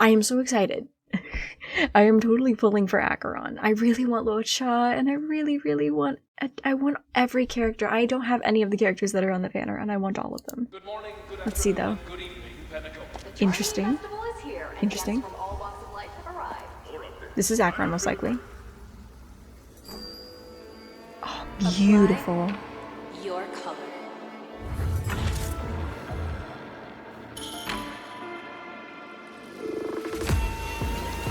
I am so excited. I am totally pulling for Acheron. I really want Locha, and I really, really want... I want every character. I don't have any of the characters that are on the banner, and I want all of them. Good morning, good Let's see, though. good evening, Interesting. Interesting. This is Acheron, most likely. Oh, beautiful. Your color.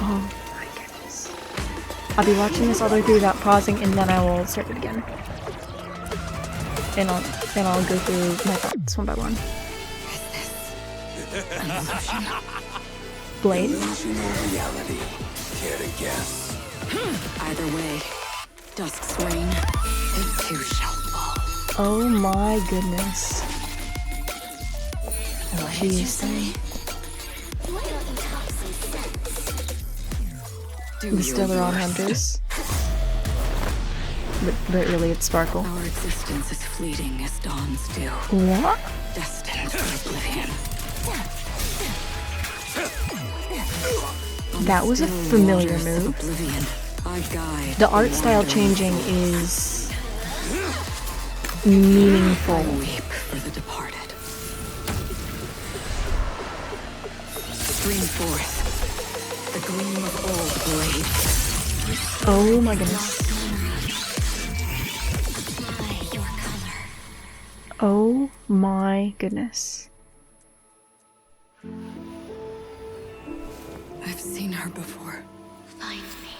Oh my goodness. I'll be watching this all the way through without pausing, and then I will start it again. And I'll go through my thoughts one by one. Blade? Reality. Care to guess? Either way, dusk's reign, it too shall fall. Oh my goodness. What did you say? The Stellaron Hunters. But really, it's Sparkle. Our existence is fleeting as dawn's dew. What? Destined for oblivion. That was a familiar move. Oblivion. I guide The art style changing is meaningful. I weep for the departed. Stream forth the gleam of old blades. Oh my goodness. Oh my goodness. I've seen her before. Find me.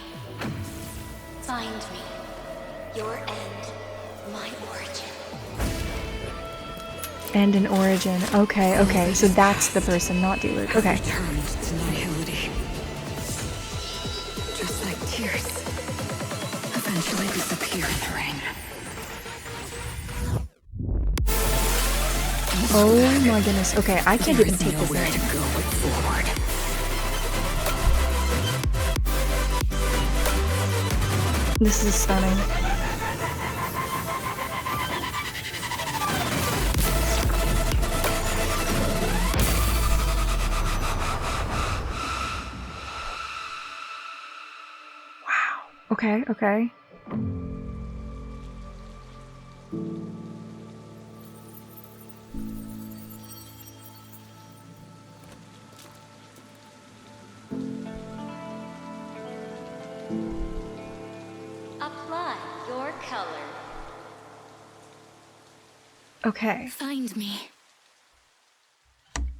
Find me. Your end, my origin. And an origin. Okay, so that's the person, not Deluge. Okay. Returned to nihility. Just like tears. Eventually disappear in the rain. Oh my goodness. Okay, I can't even take this Nowhere to in. go but forward. This is stunning. Wow. Okay. Apply your color. Okay. Find me.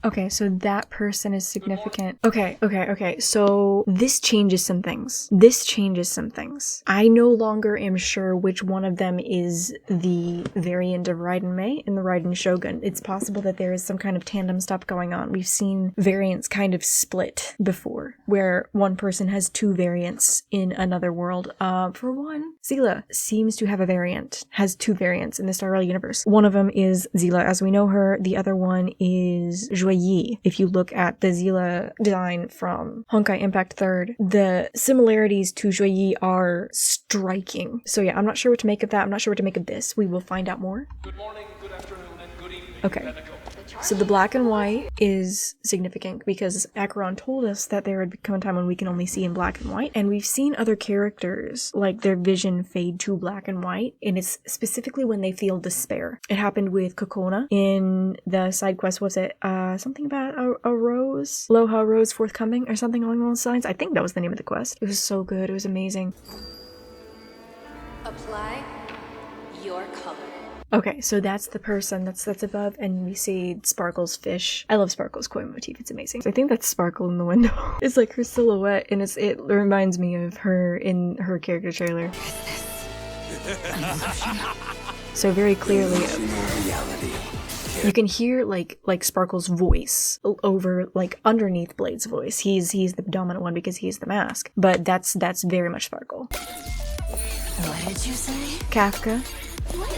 Okay, so that person is significant. Okay. So this changes some things. I no longer am sure which one of them is the variant of Raiden Mei and the Raiden Shogun. It's possible that there is some kind of tandem stuff going on. We've seen variants kind of split before, where one person has two variants in another world. For one, Zila seems to have a variant, has two variants in the Star Rail universe. One of them is Zila as we know her. The other one is Joyi. If you look at the Zila design from Honkai Impact 3rd, the similarities to Joyi are striking. So yeah, I'm not sure what to make of that. I'm not sure what to make of this. We will find out more. Good morning, good afternoon, and good evening. Okay. So the black and white is significant because Acheron told us that there would come a time when we can only see in black and white, and we've seen other characters like their vision fade to black and white, and it's specifically when they feel despair. It happened with Kokona in the side quest. Was it something about a rose? Loha Rose forthcoming or something along those lines? I think that was the name of the quest. It was so good. It was amazing. Apply your color. Okay, so that's the person that's above, and we see Sparkle's fish. I love Sparkle's koi motif, it's amazing. I think that's Sparkle in the window. It's like her silhouette, and it reminds me of her in her character trailer. So very clearly, you can hear like Sparkle's voice over, like, underneath Blade's voice. He's the dominant one because he's the mask, but that's very much Sparkle. What did you say? Kafka.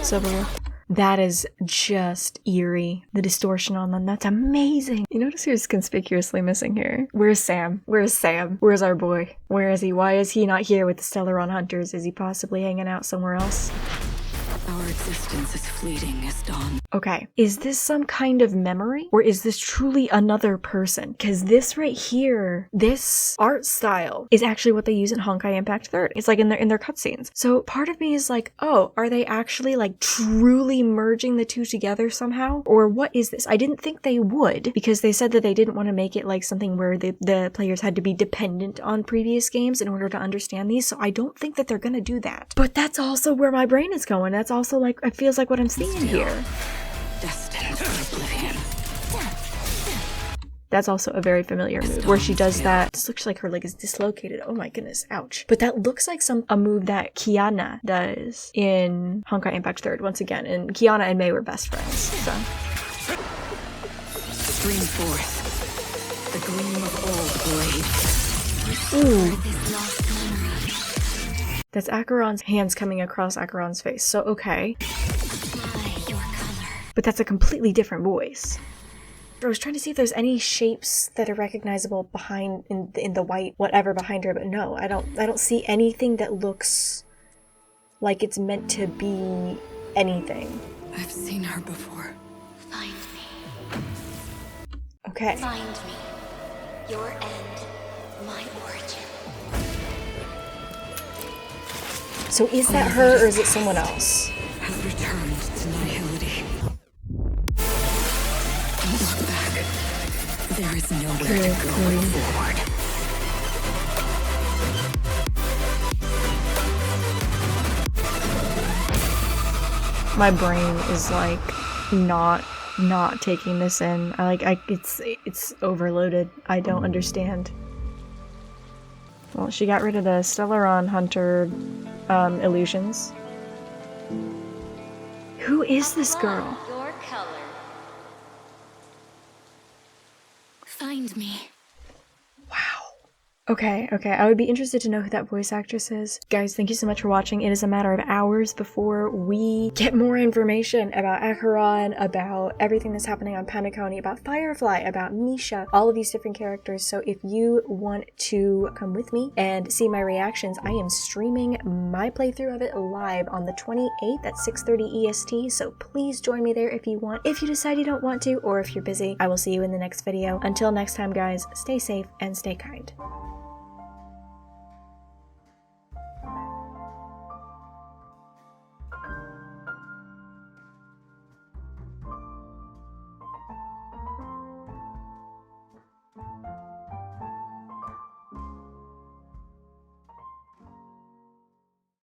Silverwolf. That is just eerie. The distortion on them, that's amazing. You notice who's conspicuously missing here? Where's Sam? Where's our boy? Where is he? Why is he not here with the Stellaron Hunters? Is he possibly hanging out somewhere else? Our existence is fleeting as dawn. Okay, is this some kind of memory or is this truly another person? Because this right here, this art style is actually what they use in Honkai Impact 3rd. It's like in their cutscenes. So part of me is like, oh, are they actually like truly merging the two together somehow? Or what is this? I didn't think they would, because they said that they didn't want to make it like something where the players had to be dependent on previous games in order to understand these. So I don't think that they're gonna do that. But that's also where my brain is going. That's also like, it feels like what I'm seeing here. Destined for oblivion. That's also a very familiar move where she does that. This looks like her leg is dislocated. Oh my goodness, ouch. But that looks like a move that Kiana does in Honkai Impact 3rd once again. And Kiana and Mei were best friends, so. Stream forth. The gleam of old blade. Ooh. This lost memory. That's Acheron's hands coming across Acheron's face. So, okay. Apply your color. But that's a completely different voice. I was trying to see if there's any shapes that are recognizable behind in the white whatever behind her, but no, I don't see anything that looks like it's meant to be anything. I've seen her before. Find me. Okay. Find me. Your end. My origin. So is that her or is it someone else? Has returned to nihility. Don't look back. There is nowhere to go but forward. My brain is like not taking this in. It's overloaded. I don't understand. Well, she got rid of the Stellaron Hunter illusions. Who is this girl? Apply your color. Find me. Okay, I would be interested to know who that voice actress is. Guys, thank you so much for watching. It is a matter of hours before we get more information about Acheron, about everything that's happening on Penacony, about Firefly, about Misha, all of these different characters. So if you want to come with me and see my reactions, I am streaming my playthrough of it live on the 28th at 6:30 EST, so please join me there if you want. If you decide you don't want to, or if you're busy, I will see you in the next video. Until next time, guys, stay safe and stay kind.